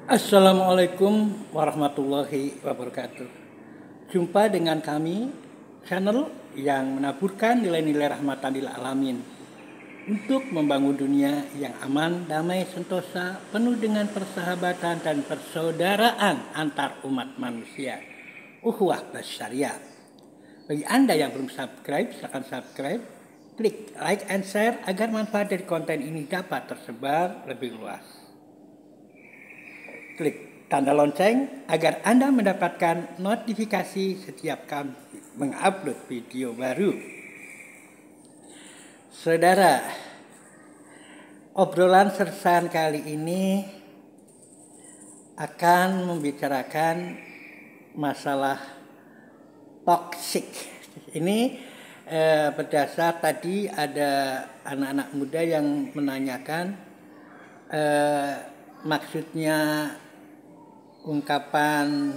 Assalamualaikum warahmatullahi wabarakatuh. Jumpa dengan kami, channel yang menaburkan nilai-nilai rahmatan lil alamin untuk membangun dunia yang aman, damai, sentosa, penuh dengan persahabatan dan persaudaraan antar umat manusia. Ukhuwah Basyariah. Bagi Anda yang belum subscribe, silakan subscribe, klik like and share agar manfaat dari konten ini dapat tersebar lebih luas. Klik tanda lonceng agar Anda mendapatkan notifikasi setiap kami mengupload video baru. Saudara, obrolan sersan kali ini akan membicarakan masalah toksik. Ini berdasar tadi ada anak-anak muda yang menanyakan maksudnya ungkapan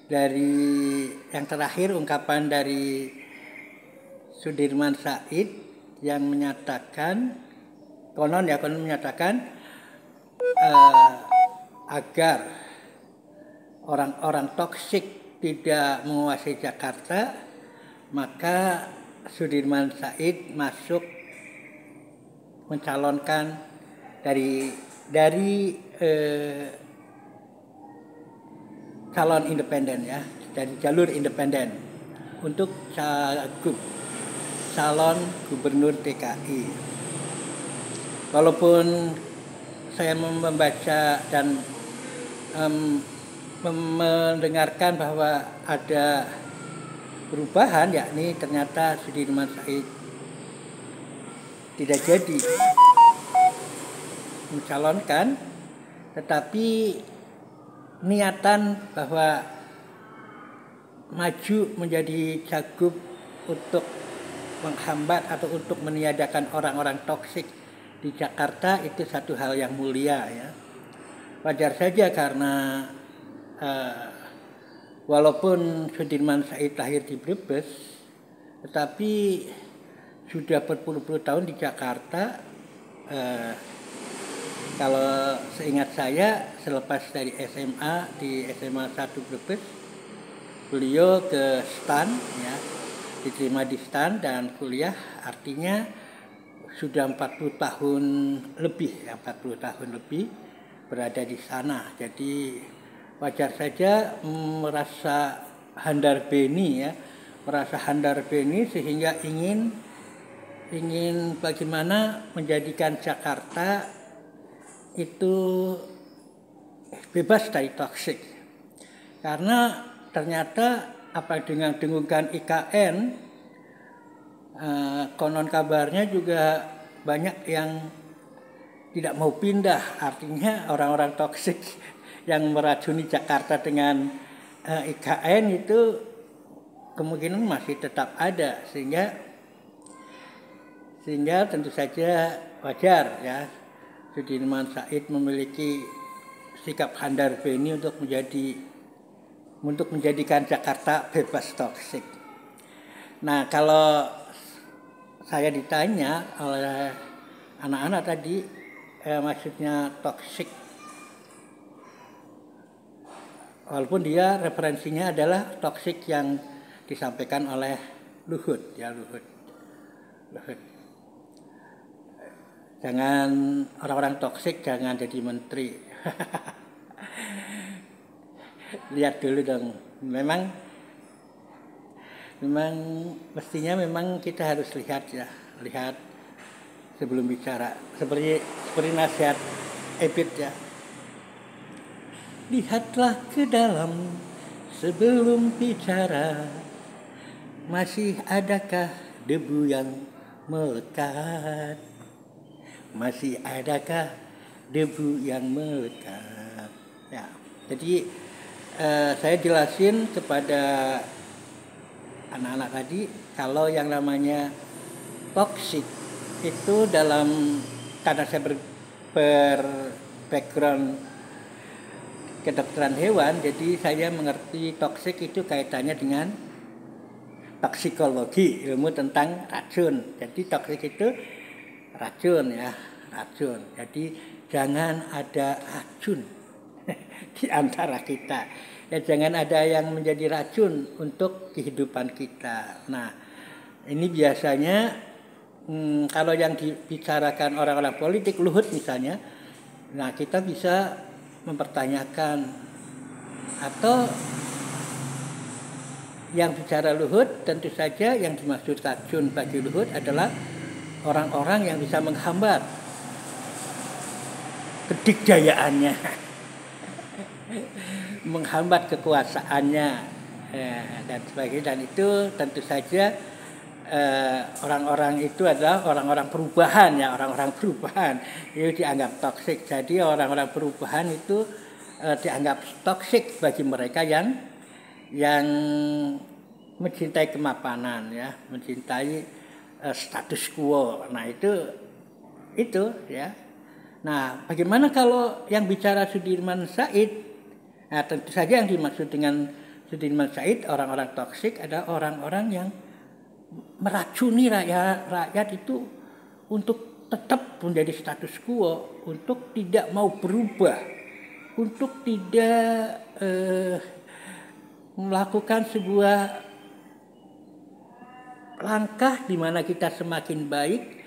dari yang terakhir, ungkapan dari Sudirman Said yang menyatakan konon menyatakan agar orang-orang toksik tidak menguasai Jakarta, maka Sudirman Said masuk mencalonkan dari calon independen ya, dari jalur independen untuk calon gubernur DKI. Walaupun saya membaca dan mendengarkan bahwa ada perubahan, yakni ternyata Sudirman Said tidak jadi mencalonkan, tetapi niatan bahwa maju menjadi cagup untuk menghambat atau untuk meniadakan orang-orang toksik di Jakarta itu satu hal yang mulia ya. Wajar saja karena walaupun Sudirman Said lahir di Brebes, tetapi sudah berpuluh-puluh tahun di Jakarta. Kalau seingat saya, selepas dari SMA di SMA 1 Brebes, beliau ke STAN ya, diterima di STAN dan kuliah, artinya sudah 40 tahun lebih ya, 40 tahun lebih berada di sana. Jadi wajar saja merasa handar beni ya, merasa handar beni sehingga ingin bagaimana menjadikan Jakarta itu bebas dari toksik. Karena ternyata apa dengan dengungkan IKN, konon kabarnya juga banyak yang tidak mau pindah. Artinya orang-orang toksik yang meracuni Jakarta dengan IKN itu kemungkinan masih tetap ada, sehingga tentu saja wajar ya Sudirman Said memiliki sikap handar beni untuk menjadikan Jakarta bebas toksik. Nah, kalau saya ditanya oleh anak-anak tadi, maksudnya toksik, walaupun dia referensinya adalah toksik yang disampaikan oleh Luhut ya, Luhut. Jangan orang-orang toksik jangan jadi menteri. Lihat dulu dong. Memang mestinya memang kita harus lihat sebelum bicara. Seperti nasihat Ebit ya. Lihatlah ke dalam sebelum bicara. Masih adakah debu yang melekat? Masih adakah debu yang melekat? Ya, jadi saya jelasin kepada anak-anak tadi kalau yang namanya toksik itu karena saya background kedokteran hewan, jadi saya mengerti toksik itu kaitannya dengan toksikologi, ilmu tentang racun. Jadi toksik itu racun ya, racun. Jadi jangan ada racun di antara kita. Ya, jangan ada yang menjadi racun untuk kehidupan kita. Nah, ini biasanya kalau yang dibicarakan orang-orang politik, Luhut misalnya, nah kita bisa mempertanyakan, atau yang bicara Luhut tentu saja yang dimaksud racun bagi Luhut adalah orang-orang yang bisa menghambat kedikdayaannya, menghambat kekuasaannya, dan sebagainya. Dan itu tentu saja orang-orang itu adalah orang-orang perubahan, ya, orang-orang perubahan itu dianggap toksik. Jadi orang-orang perubahan itu dianggap toksik bagi mereka yang mencintai kemapanan, ya, mencintai status quo. Nah itu ya. Nah, bagaimana kalau yang bicara Sudirman Said? Nah, tentu saja yang dimaksud dengan Sudirman Said, orang-orang toksik adalah orang-orang yang meracuni rakyat itu untuk tetap menjadi status quo, untuk tidak mau berubah, untuk tidak melakukan sebuah langkah di mana kita semakin baik.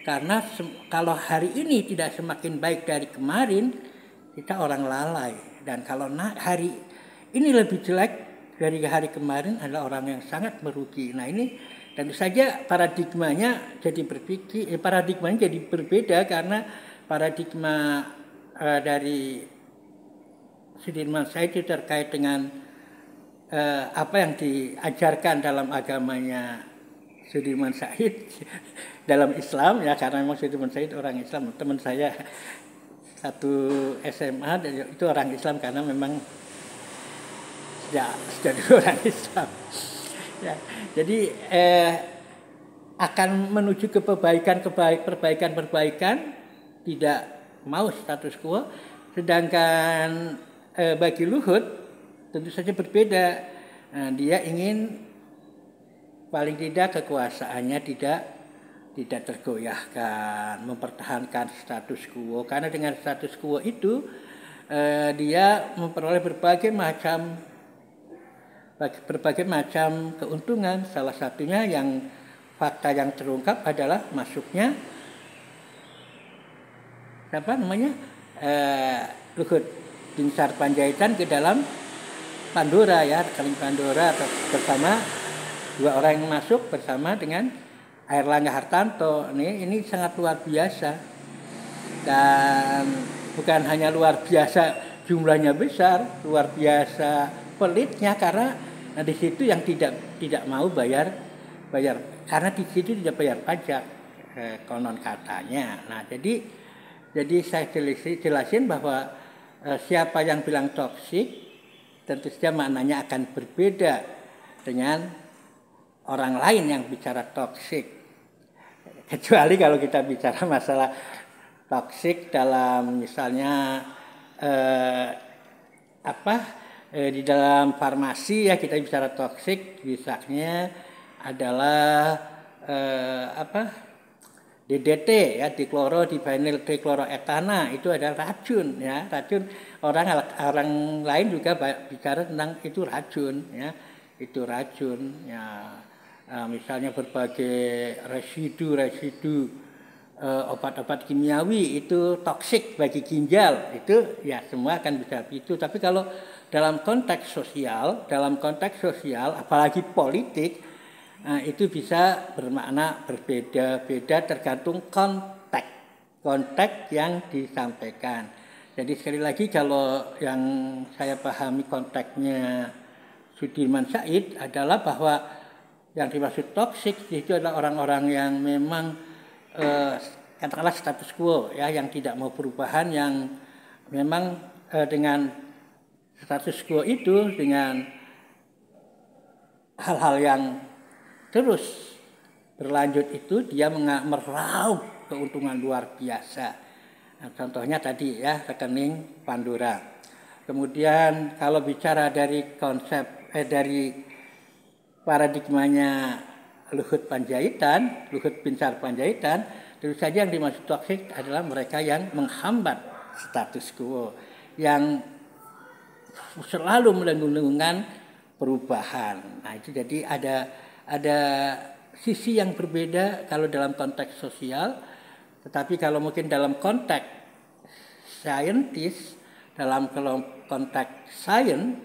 Karena kalau hari ini tidak semakin baik dari kemarin, kita orang lalai. Dan kalau hari ini lebih jelek dari hari kemarin adalah orang yang sangat merugi. Nah ini tentu saja paradigmanya jadi berbeda, karena paradigma dari Sudirman Said itu terkait dengan apa yang diajarkan dalam agamanya Sudirman Said dalam Islam, ya, karena memang Sudirman Said orang Islam. Teman saya satu SMA itu orang Islam karena memang sejak dulu orang Islam. Ya, jadi akan menuju ke perbaikan, tidak mau status quo. Sedangkan bagi Luhut tentu saja berbeda. Nah, dia ingin paling tidak kekuasaannya tidak tergoyahkan, mempertahankan status quo. Karena dengan status quo itu dia memperoleh berbagai macam keuntungan. Salah satunya yang fakta yang terungkap adalah masuknya Luhut Binsar Panjaitan ke dalam Pandora, ya, rekening Pandora bersama dua orang yang masuk bersama dengan Airlangga Hartarto. Ini sangat luar biasa, dan bukan hanya luar biasa jumlahnya besar, luar biasa pelitnya, karena di situ yang tidak mau bayar karena di situ tidak bayar pajak, konon katanya. Nah jadi saya jelasin bahwa siapa yang bilang toksik tentu saja maknanya akan berbeda dengan orang lain yang bicara toksik. Kecuali kalau kita bicara masalah toksik dalam misalnya di dalam farmasi, ya, kita bicara toksik misalnya adalah DDT, ya, dikloro-divinyl dikloroetana, itu adalah racun, ya, racun. Orang lain juga bicara tentang itu racun, ya, itu racun, ya. Misalnya berbagai residu obat-obat kimiawi itu toksik bagi ginjal, itu ya semua akan bisa itu. Tapi kalau dalam konteks sosial apalagi politik, itu bisa bermakna berbeda-beda tergantung konteks yang disampaikan. Jadi sekali lagi, kalau yang saya pahami konteksnya Sudirman Said adalah bahwa yang dimaksud toksik itu adalah orang-orang yang memang katakanlah status quo, ya, yang tidak mau perubahan, yang memang dengan status quo itu, dengan hal-hal yang terus berlanjut itu, dia meraup keuntungan luar biasa. Nah, contohnya tadi, ya, rekening Pandora. Kemudian kalau bicara dari konsep dari paradigmanya Luhut Binsar Panjaitan, tentu saja yang dimaksud toksik adalah mereka yang menghambat status quo yang selalu melenggang perubahan. Nah, itu jadi ada sisi yang berbeda kalau dalam konteks sosial, tetapi kalau mungkin dalam konteks saintis, dalam konteks sains,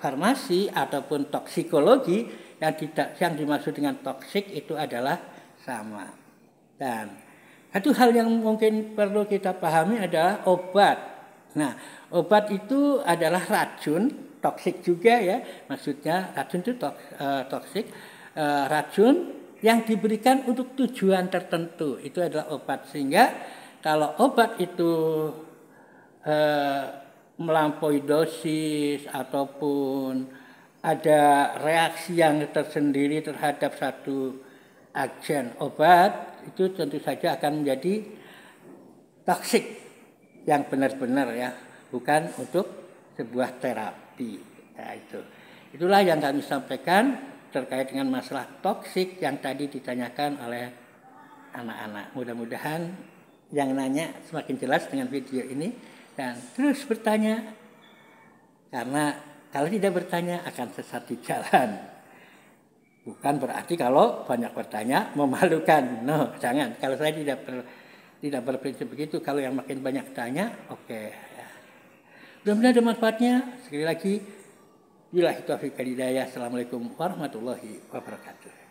farmasi ataupun toksikologi, yang dimaksud dengan toksik itu adalah sama. Dan satu hal yang mungkin perlu kita pahami adalah obat. Nah, obat itu adalah racun, toksik juga ya. Maksudnya racun itu toksik, racun yang diberikan untuk tujuan tertentu. Itu adalah obat. Sehingga kalau obat itu melampaui dosis ataupun ada reaksi yang tersendiri terhadap satu agen obat, itu tentu saja akan menjadi toksik yang benar-benar ya, bukan untuk sebuah terapi. Nah, itulah yang kami sampaikan terkait dengan masalah toksik yang tadi ditanyakan oleh anak-anak. Mudah-mudahan yang nanya semakin jelas dengan video ini dan terus bertanya, karena kalau tidak bertanya akan sesat di jalan. Bukan berarti kalau banyak bertanya memalukan. No, jangan. Kalau saya tidak berprinsip begitu. Kalau yang makin banyak tanya, oke. Mudah-mudahan ada manfaatnya. Sekali lagi, billahi taufiq wal hidayah. Assalamualaikum warahmatullahi wabarakatuh.